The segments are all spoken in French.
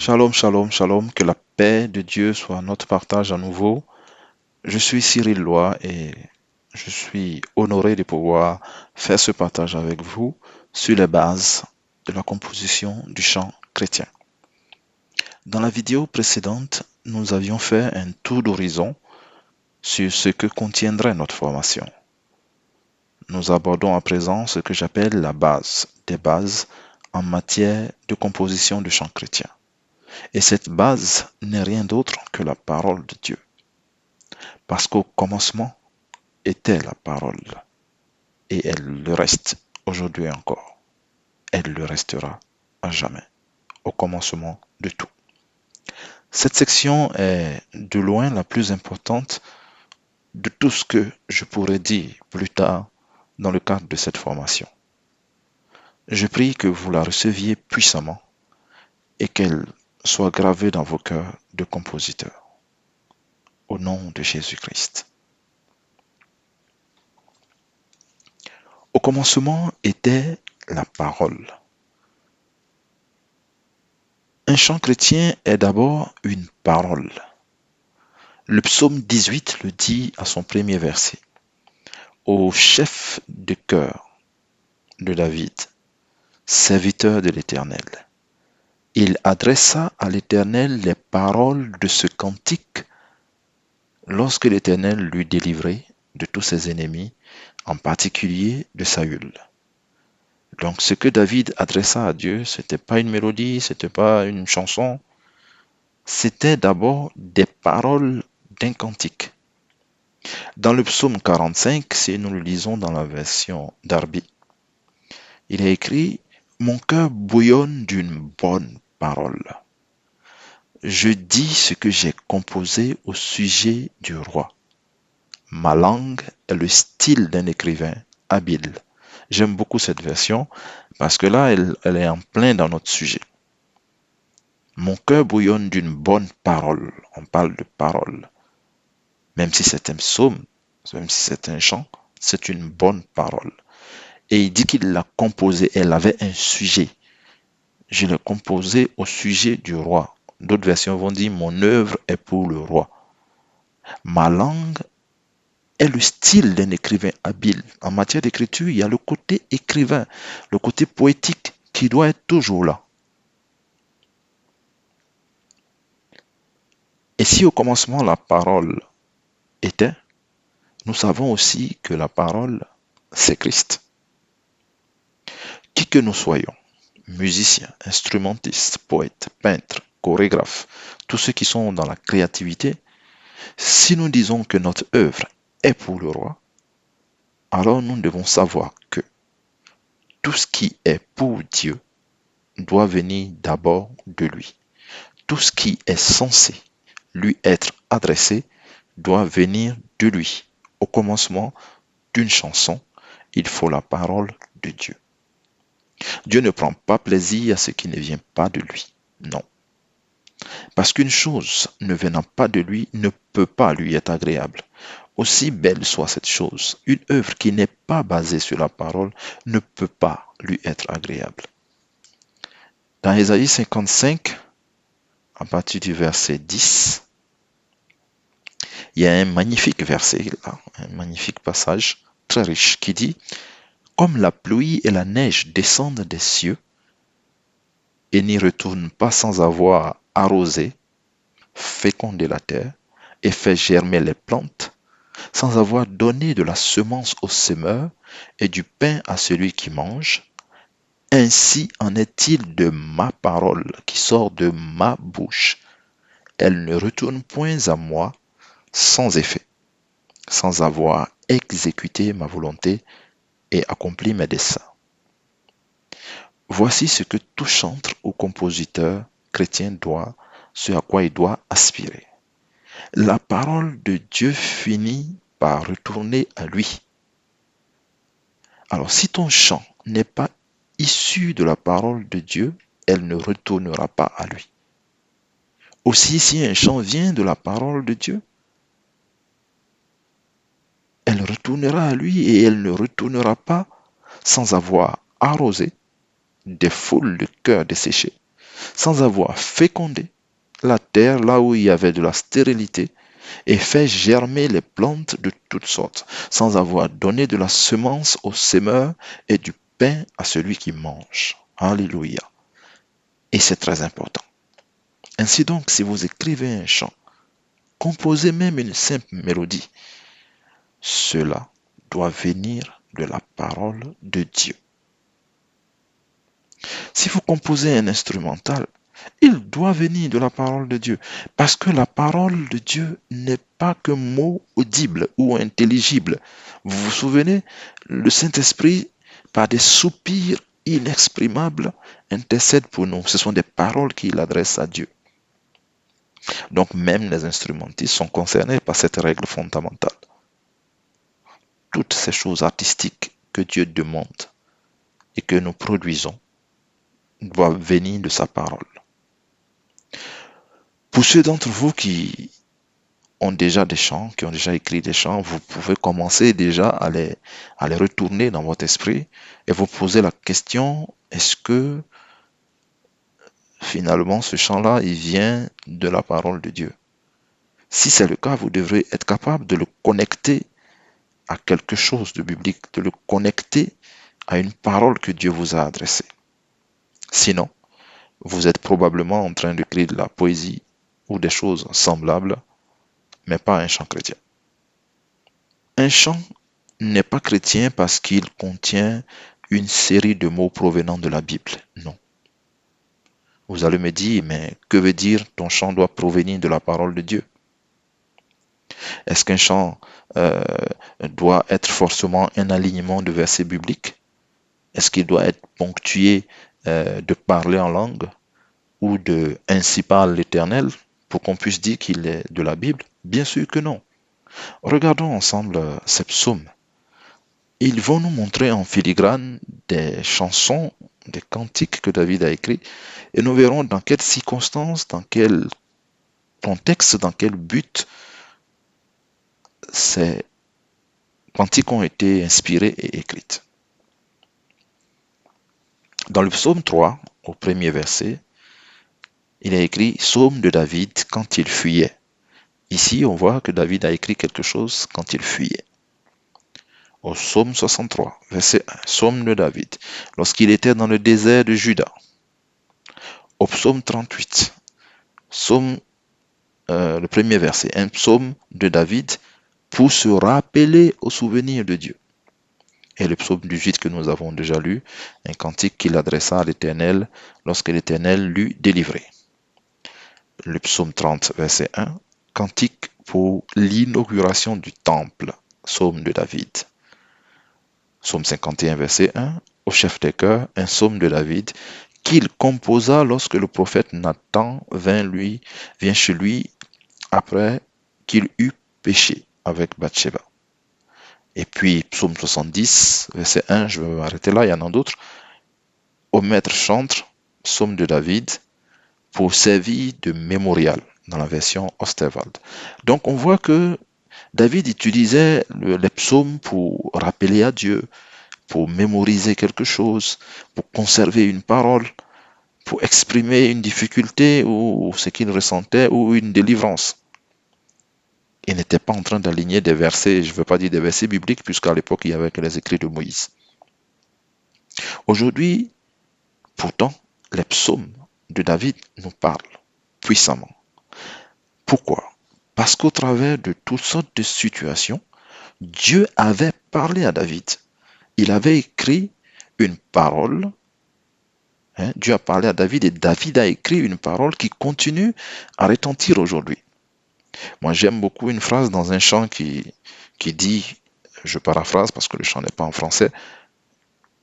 Shalom, shalom, shalom, que la paix de Dieu soit notre partage à nouveau. Je suis Cyril Loy et je suis honoré de pouvoir faire ce partage avec vous sur les bases de la composition du chant chrétien. Dans la vidéo précédente, nous avions fait un tour d'horizon sur ce que contiendrait notre formation. Nous abordons à présent ce que j'appelle la base des bases en matière de composition du chant chrétien. Et cette base n'est rien d'autre que la parole de Dieu. Parce qu'au commencement était la parole, et elle le reste aujourd'hui encore. Elle le restera à jamais, au commencement de tout. Cette section est de loin la plus importante de tout ce que je pourrais dire plus tard dans le cadre de cette formation. Je prie que vous la receviez puissamment et qu'elle soit gravée dans vos cœurs de compositeurs. Au nom de Jésus-Christ. Au commencement était la parole. Un chant chrétien est d'abord une parole. Le psaume 18 le dit à son premier verset. Au chef de chœur de David, serviteur de l'Éternel, il adressa à l'Éternel les paroles de ce cantique lorsque l'Éternel l'eut délivré de tous ses ennemis, en particulier de Saül. Donc ce que David adressa à Dieu, c'était pas une mélodie, c'était pas une chanson, c'était d'abord des paroles d'un cantique. Dans le psaume 45, si nous le lisons dans la version Darby, il est écrit « Mon cœur bouillonne d'une bonne parole. Je dis ce que j'ai composé au sujet du roi. Ma langue est le style d'un écrivain habile. » J'aime beaucoup cette version parce que là, elle est en plein dans notre sujet. Mon cœur bouillonne d'une bonne parole. On parle de parole. Même si c'est un psaume, même si c'est un chant, c'est une bonne parole. Et il dit qu'il l'a composé, elle avait un sujet. Je l'ai composé au sujet du roi. D'autres versions vont dire mon œuvre est pour le roi. Ma langue est le style d'un écrivain habile. En matière d'écriture, il y a le côté écrivain, le côté poétique qui doit être toujours là. Et si au commencement la parole était, nous savons aussi que la parole, c'est Christ. Qui que nous soyons, musiciens, instrumentistes, poètes, peintres, chorégraphes, tous ceux qui sont dans la créativité, si nous disons que notre œuvre est pour le roi, alors nous devons savoir que tout ce qui est pour Dieu doit venir d'abord de lui. Tout ce qui est censé lui être adressé doit venir de lui. Au commencement d'une chanson, il faut la parole de Dieu. Dieu ne prend pas plaisir à ce qui ne vient pas de lui. Non. Parce qu'une chose ne venant pas de lui ne peut pas lui être agréable. Aussi belle soit cette chose, une œuvre qui n'est pas basée sur la parole ne peut pas lui être agréable. Dans Ésaïe 55, à partir du verset 10, il y a un magnifique verset, là, un magnifique passage très riche qui dit « Comme la pluie et la neige descendent des cieux et n'y retournent pas sans avoir arrosé, fécondé la terre et fait germer les plantes, sans avoir donné de la semence au semeur et du pain à celui qui mange, ainsi en est-il de ma parole qui sort de ma bouche. Elle ne retourne point à moi sans effet, sans avoir exécuté ma volonté et accompli mes desseins. » Voici ce que tout chantre ou compositeur chrétien doit, ce à quoi il doit aspirer. La parole de Dieu finit par retourner à lui. Alors si ton chant n'est pas issu de la parole de Dieu, elle ne retournera pas à lui. Aussi, si un chant vient de la parole de Dieu, elle retournera à lui et elle ne retournera pas sans avoir arrosé des foules de cœurs desséchés, sans avoir fécondé la terre là où il y avait de la stérilité et fait germer les plantes de toutes sortes, sans avoir donné de la semence au semeur et du pain à celui qui mange. Alléluia. Et c'est très important. Ainsi donc, si vous écrivez un chant, composez même une simple mélodie, cela doit venir de la parole de Dieu. Si vous composez un instrumental, il doit venir de la parole de Dieu. Parce que la parole de Dieu n'est pas que mot audible ou intelligible. Vous vous souvenez, le Saint-Esprit, par des soupirs inexprimables, intercède pour nous. Ce sont des paroles qu'il adresse à Dieu. Donc même les instrumentistes sont concernés par cette règle fondamentale. Toutes ces choses artistiques que Dieu demande et que nous produisons doivent venir de sa parole. Pour ceux d'entre vous qui ont déjà des chants, qui ont déjà écrit des chants, vous pouvez commencer déjà à les retourner dans votre esprit et vous poser la question, est-ce que finalement ce chant-là, il vient de la parole de Dieu? Si c'est le cas, vous devrez être capable de le connecter à quelque chose de biblique, de le connecter à une parole que Dieu vous a adressée. Sinon, vous êtes probablement en train d'écrire de la poésie ou des choses semblables, mais pas un chant chrétien. Un chant n'est pas chrétien parce qu'il contient une série de mots provenant de la Bible. Non. Vous allez me dire, mais que veut dire ton chant doit provenir de la parole de Dieu? Est-ce qu'un chant doit être forcément un alignement de versets bibliques? Est-ce qu'il doit être ponctué de parler en langue ou de ainsi parle l'Éternel pour qu'on puisse dire qu'il est de la Bible? Bien sûr que non. Regardons ensemble ces psaumes. Ils vont nous montrer en filigrane des chansons, des cantiques que David a écrits, et nous verrons dans quelles circonstances, dans quel contexte, dans quel but ces cantiques ont été inspirés et écrits. Dans le psaume 3, au premier verset, il est écrit « Psaume de David quand il fuyait ». Ici, on voit que David a écrit quelque chose quand il fuyait. Au psaume 63, verset 1, psaume de David, lorsqu'il était dans le désert de Juda. Au psaume 38, le premier verset, un psaume de David pour se rappeler au souvenir de Dieu. Et le psaume 18 que nous avons déjà lu, un cantique qu'il adressa à l'Éternel lorsque l'Éternel l'eut délivré. Le psaume 30, verset 1, cantique pour l'inauguration du temple, psaume de David. Psaume 51, verset 1, au chef des chœurs, un psaume de David qu'il composa lorsque le prophète Nathan vient chez lui après qu'il eut péché avec Bathsheba. Et puis, psaume 70, verset 1, je vais m'arrêter là, il y en a d'autres. Au maître chantre, psaume de David, pour servir de mémorial, dans la version Osterwald. Donc, on voit que David utilisait les psaumes pour rappeler à Dieu, pour mémoriser quelque chose, pour conserver une parole, pour exprimer une difficulté ou ce qu'il ressentait ou une délivrance. Il n'était pas en train d'aligner des versets, je ne veux pas dire des versets bibliques, puisqu'à l'époque, il n'y avait que les écrits de Moïse. Aujourd'hui, pourtant, les psaumes de David nous parlent puissamment. Pourquoi? Parce qu'au travers de toutes sortes de situations, Dieu avait parlé à David. Il avait écrit une parole. Dieu a parlé à David et David a écrit une parole qui continue à retentir aujourd'hui. Moi, j'aime beaucoup une phrase dans un chant qui dit, je paraphrase parce que le chant n'est pas en français,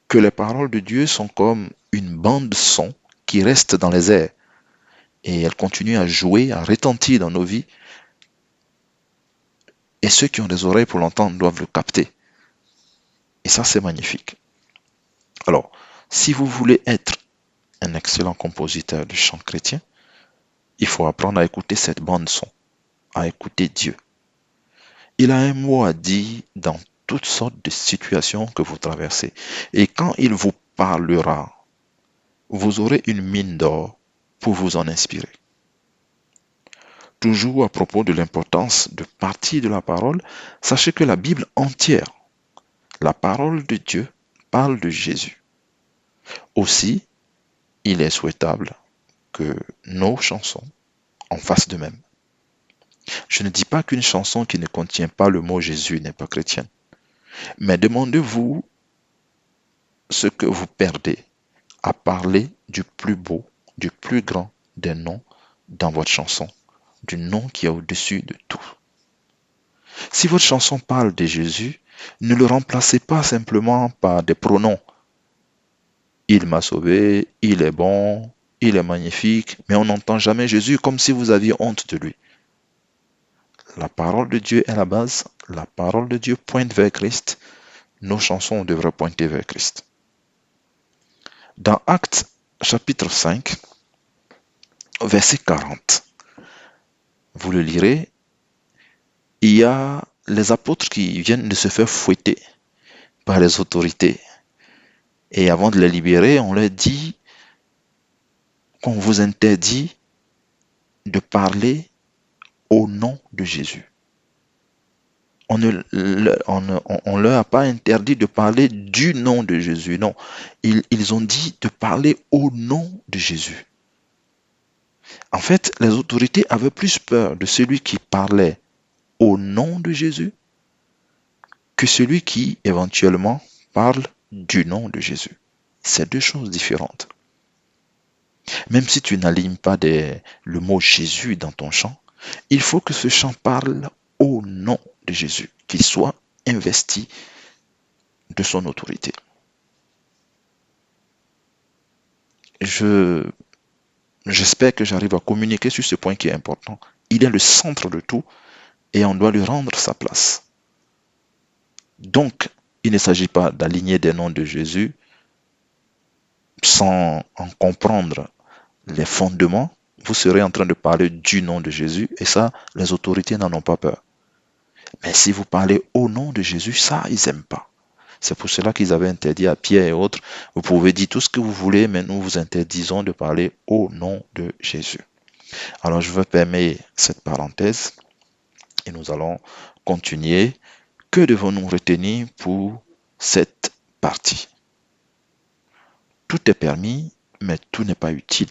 que les paroles de Dieu sont comme une bande son qui reste dans les airs et elle continue à jouer, à retentir dans nos vies. Et ceux qui ont des oreilles pour l'entendre doivent le capter. Et ça, c'est magnifique. Alors, si vous voulez être un excellent compositeur de chants chrétiens, il faut apprendre à écouter cette bande son, à écouter Dieu. Il a un mot à dire dans toutes sortes de situations que vous traversez. Et quand il vous parlera, vous aurez une mine d'or pour vous en inspirer. Toujours à propos de l'importance de partir de la parole, sachez que la Bible entière, la parole de Dieu, parle de Jésus. Aussi, il est souhaitable que nos chansons en fassent de même. Je ne dis pas qu'une chanson qui ne contient pas le mot Jésus n'est pas chrétienne, mais demandez-vous ce que vous perdez à parler du plus beau, du plus grand des noms dans votre chanson, du nom qui est au-dessus de tout. Si votre chanson parle de Jésus, ne le remplacez pas simplement par des pronoms. Il m'a sauvé, il est bon, il est magnifique, mais on n'entend jamais Jésus comme si vous aviez honte de lui. La parole de Dieu est la base, la parole de Dieu pointe vers Christ, nos chansons devraient pointer vers Christ. Dans Actes chapitre 5, verset 40, vous le lirez, il y a les apôtres qui viennent de se faire fouetter par les autorités. Et avant de les libérer, on leur dit qu'on vous interdit de parler au nom de Jésus. On ne leur a pas interdit de parler du nom de Jésus, non. Ils ont dit de parler au nom de Jésus. En fait, les autorités avaient plus peur de celui qui parlait au nom de Jésus que celui qui éventuellement parle du nom de Jésus. C'est deux choses différentes. Même si tu n'alignes pas le mot Jésus dans ton chant, il faut que ce chant parle au nom de Jésus, qu'il soit investi de son autorité. J'espère que j'arrive à communiquer sur ce point qui est important. Il est le centre de tout et on doit lui rendre sa place. Donc, il ne s'agit pas d'aligner des noms de Jésus sans en comprendre les fondements. Vous serez en train de parler du nom de Jésus et ça, les autorités n'en ont pas peur. Mais si vous parlez au nom de Jésus, ça, ils n'aiment pas. C'est pour cela qu'ils avaient interdit à Pierre et autres, vous pouvez dire tout ce que vous voulez, mais nous vous interdisons de parler au nom de Jésus. Alors je vais fermer cette parenthèse et nous allons continuer. Que devons-nous retenir pour cette partie? Tout est permis, mais tout n'est pas utile.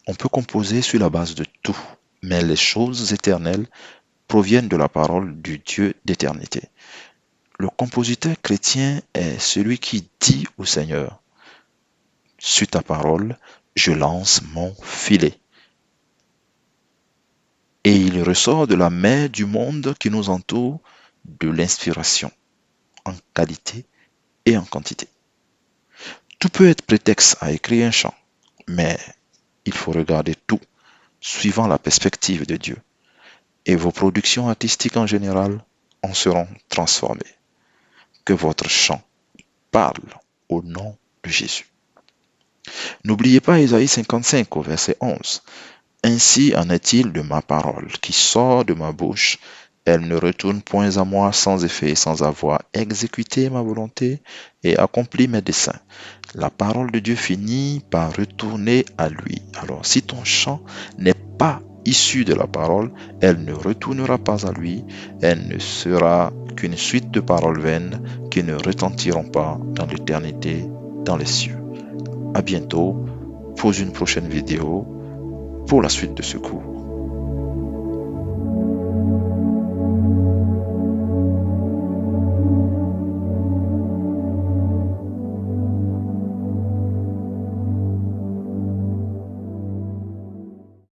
On peut composer sur la base de tout, mais les choses éternelles proviennent de la parole du Dieu d'éternité. Le compositeur chrétien est celui qui dit au Seigneur, sur ta parole, je lance mon filet. Et il ressort de la mer du monde qui nous entoure de l'inspiration, en qualité et en quantité. Tout peut être prétexte à écrire un chant, mais il faut regarder tout, suivant la perspective de Dieu. Et vos productions artistiques en général en seront transformées. Que votre chant parle au nom de Jésus. N'oubliez pas Ésaïe 55 au verset 11. Ainsi en est-il de ma parole qui sort de ma bouche. Elle ne retourne point à moi sans effet, sans avoir exécuté ma volonté et accompli mes desseins. La parole de Dieu finit par retourner à lui. Alors si ton chant n'est pas issu de la parole, elle ne retournera pas à lui, elle ne sera qu'une suite de paroles vaines qui ne retentiront pas dans l'éternité, dans les cieux. À bientôt pour une prochaine vidéo pour la suite de ce cours.